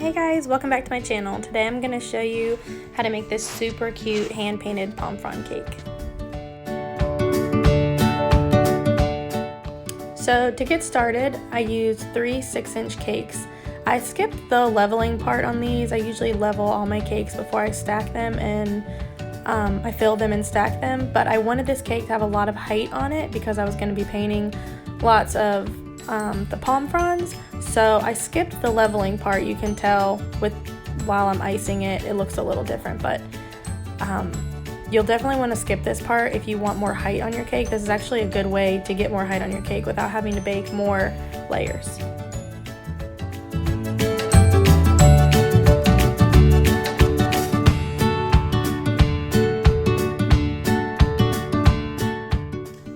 Hey guys, welcome back to my channel. Today I'm going to show you how to make this super cute hand-painted palm frond cake. So to get started, I used 3 6-inch cakes. I skipped the leveling part on these. I usually level all my cakes before I stack them and I fill them and stack them, but I wanted this cake to have a lot of height on it because I was going to be painting lots of the palm fronds, so I skipped the leveling part. You can tell while I'm icing it, it looks a little different, but you'll definitely want to skip this part if you want more height on your cake. This is actually a good way to get more height on your cake without having to bake more layers.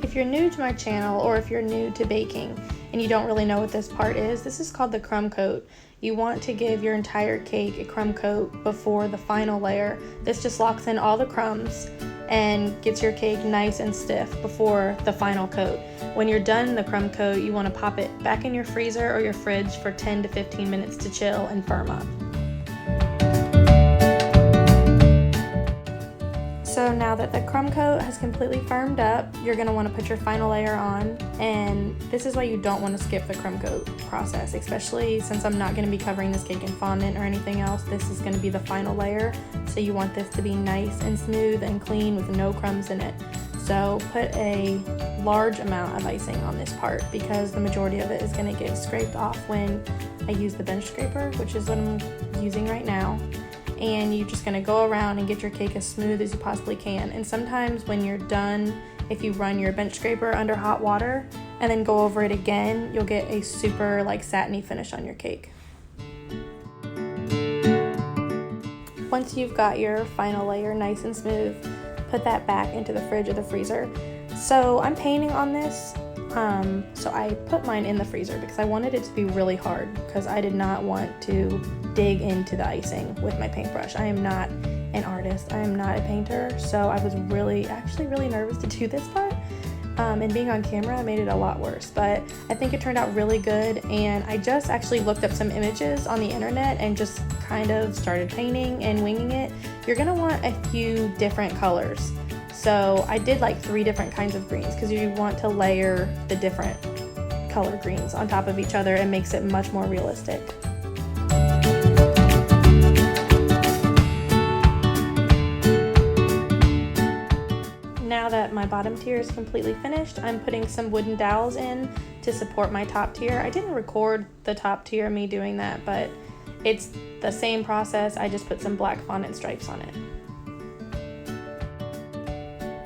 If you're new to my channel, or if you're new to baking and you don't really know what this part is, this is called the crumb coat. You want to give your entire cake a crumb coat before the final layer. This just locks in all the crumbs and gets your cake nice and stiff before the final coat. When you're done the crumb coat, you want to pop it back in your freezer or your fridge for 10 to 15 minutes to chill and firm up. So now that the crumb coat has completely firmed up, you're going to want to put your final layer on, and this is why you don't want to skip the crumb coat process, especially since I'm not going to be covering this cake in fondant or anything else. This is going to be the final layer, so you want this to be nice and smooth and clean with no crumbs in it. So put a large amount of icing on this part because the majority of it is going to get scraped off when I use the bench scraper, which is what I'm using right now. And you're just going to go around and get your cake as smooth as you possibly can. And sometimes when you're done, if you run your bench scraper under hot water and then go over it again, you'll get a super satiny finish on your cake. Once you've got your final layer nice and smooth, put that back into the fridge or the freezer. So I'm painting on this, so I put mine in the freezer because I wanted it to be really hard because I did not want to dig into the icing with my paintbrush. I am not an artist, I am not a painter, so I was actually really nervous to do this part, and being on camera made it a lot worse, but I think it turned out really good. And I just actually looked up some images on the internet and just kind of started painting and winging it. You're gonna want a few different colors, so I did 3 different kinds of greens because you want to layer the different color greens on top of each other. It makes it much more realistic. Now that my bottom tier is completely finished, I'm putting some wooden dowels in to support my top tier. I didn't record the top tier, me doing that, but it's the same process. I just put some black fondant stripes on it.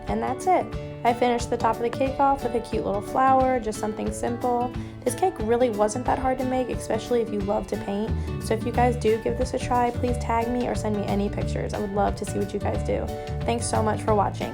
And that's it. I finished the top of the cake off with a cute little flower, just something simple. This cake really wasn't that hard to make, especially if you love to paint. So if you guys do give this a try, please tag me or send me any pictures. I would love to see what you guys do. Thanks so much for watching.